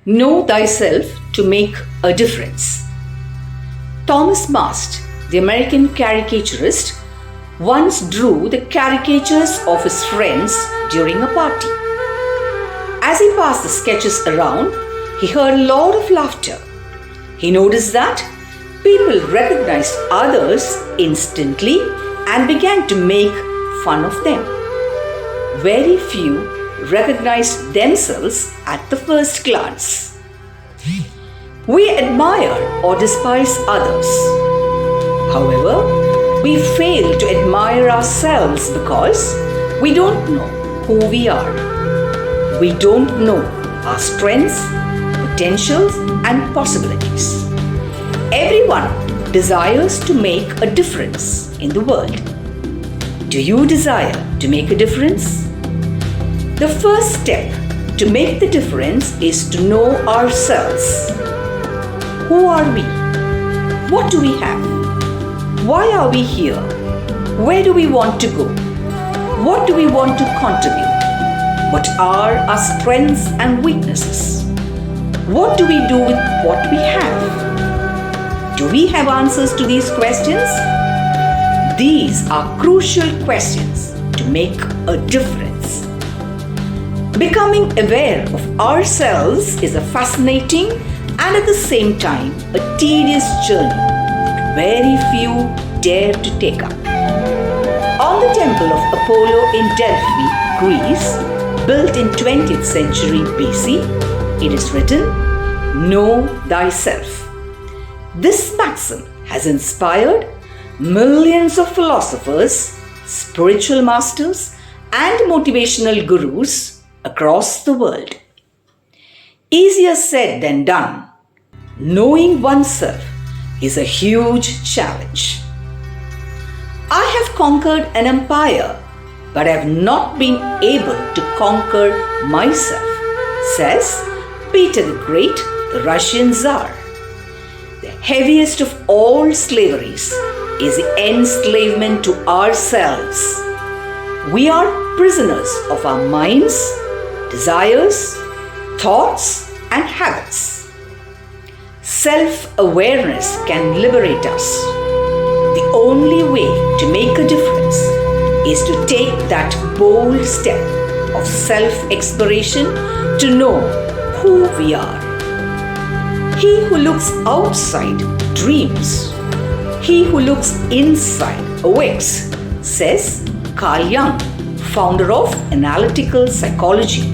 Know thyself to make a difference. Thomas Mast, the American caricaturist, once drew the caricatures of his friends during a party. As he passed the sketches around, he heard a lot of laughter. He noticed that people recognized others instantly and began to make fun of them. Very few recognized themselves at the first glance. We admire or despise others. However, we fail to admire ourselves because we don't know who we are. We don't know our strengths, potentials, and possibilities. Everyone desires to make a difference in the world. Do you desire to make a difference? The first step to make the difference is to know ourselves. Who are we? What do we have? Why are we here? Where do we want to go? What do we want to contribute? What are our strengths and weaknesses? What do we do with what we have? Do we have answers to these questions? These are crucial questions to make a difference. Becoming aware of ourselves is a fascinating and at the same time a tedious journey that very few dare to take up. On the temple of Apollo in Delphi, Greece, built in 20th century BC, it is written, "Know thyself." This maxim has inspired millions of philosophers, spiritual masters, and motivational gurus across the world. Easier said than done. Knowing oneself is a huge challenge. I have conquered an empire, but I have not been able to conquer myself, says Peter the Great, the Russian Tsar. The heaviest of all slaveries is the enslavement to ourselves. We are prisoners of our minds, desires, thoughts, and habits. Self-awareness can liberate us. The only way to make a difference is to take that bold step of self-exploration to know who we are. He who looks outside dreams. He who looks inside awakes, says Carl Jung, founder of analytical psychology.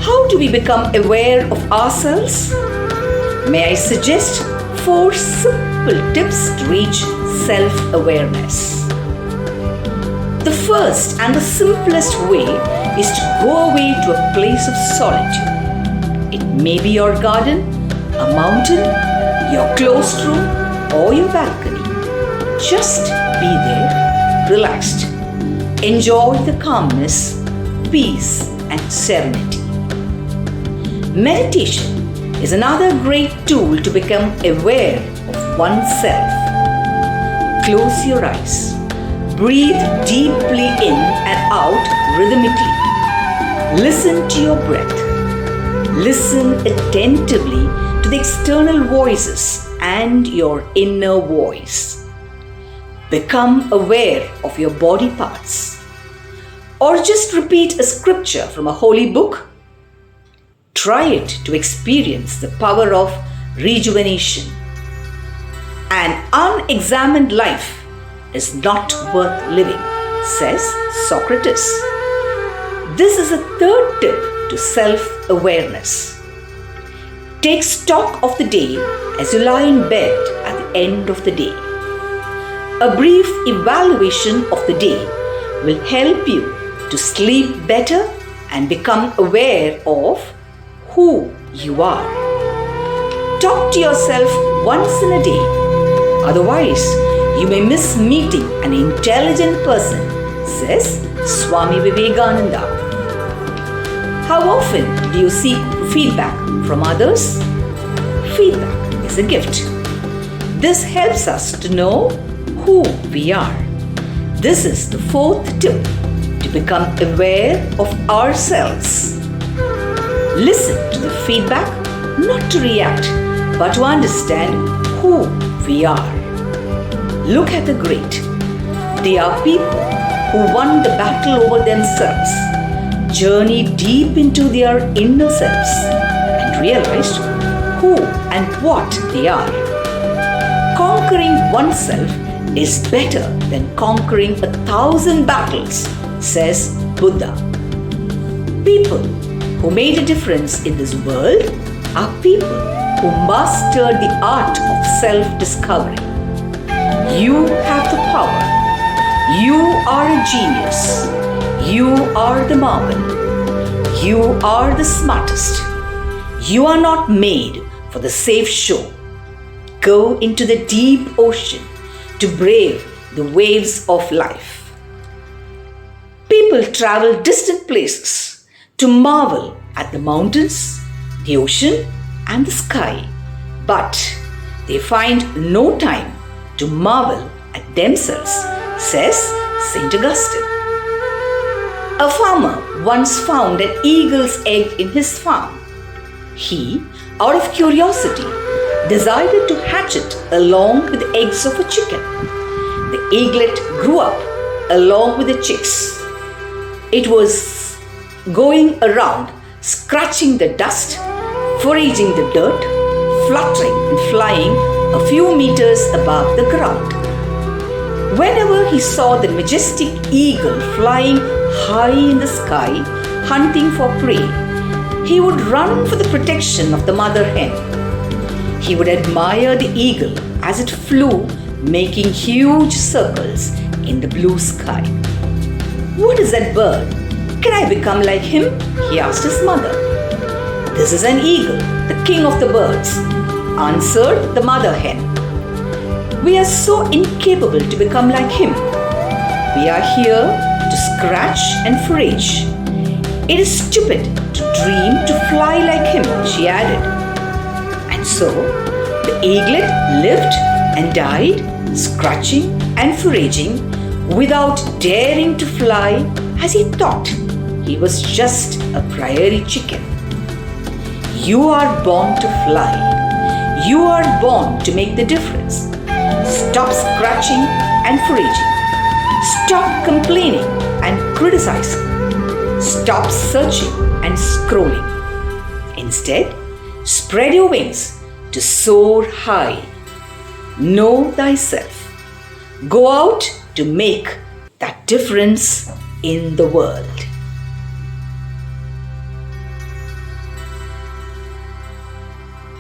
How do we become aware of ourselves? May I suggest 4 simple tips to reach self-awareness. The first and the simplest way is to go away to a place of solitude. It may be your garden, a mountain, your closed room, or your balcony. Just be there, relaxed. Enjoy the calmness, peace, and serenity. Meditation is another great tool to become aware of oneself. Close your eyes. Breathe deeply in and out rhythmically. Listen to your breath. Listen attentively to the external voices and your inner voice. Become aware of your body parts. Or just repeat a scripture from a holy book. Try it to experience the power of rejuvenation. An unexamined life is not worth living, says Socrates. This is a third tip to self-awareness. Take stock of the day as you lie in bed at the end of the day. A brief evaluation of the day will help you to sleep better and become aware of who you are. Talk to yourself once in a day. Otherwise, you may miss meeting an intelligent person, says Swami Vivekananda. How often do you seek feedback from others? Feedback is a gift. This helps us to know who we are. This is the 4th tip to become aware of ourselves. Listen to the feedback, not to react, but to understand who we are. Look at the great. They are people who won the battle over themselves, journeyed deep into their inner selves, and realized who and what they are. Conquering oneself is better than conquering 1,000 battles, says Buddha. People who made a difference in this world are people who mastered the art of self-discovery. You have the power. You are a genius. You are the marvel. You are the smartest. You are not made for the safe shore. Go into the deep ocean to brave the waves of life. People travel distant places to marvel at the mountains, the ocean, and the sky, but they find no time to marvel at themselves, says St. Augustine. A farmer once found an eagle's egg in his farm. He, out of curiosity, decided to hatch it along with the eggs of a chicken. The eaglet grew up along with the chicks. It was going around, scratching the dust, foraging the dirt, fluttering and flying a few meters above the ground. Whenever he saw the majestic eagle flying high in the sky, hunting for prey, he would run for the protection of the mother hen. He would admire the eagle as it flew, making huge circles in the blue sky. "What is that bird? Can I become like him?" he asked his mother. "This is an eagle, the king of the birds," answered the mother hen. "We are so incapable to become like him. We are here to scratch and forage. It is stupid to dream to fly like him," she added. And so the eaglet lived and died, scratching and foraging, without daring to fly, as he thought he was just a prairie chicken. You are born to fly. You are born to make the difference. Stop scratching and foraging. Stop complaining and criticizing. Stop searching and scrolling. Instead, spread your wings to soar high. Know thyself. Go out to make that difference in the world.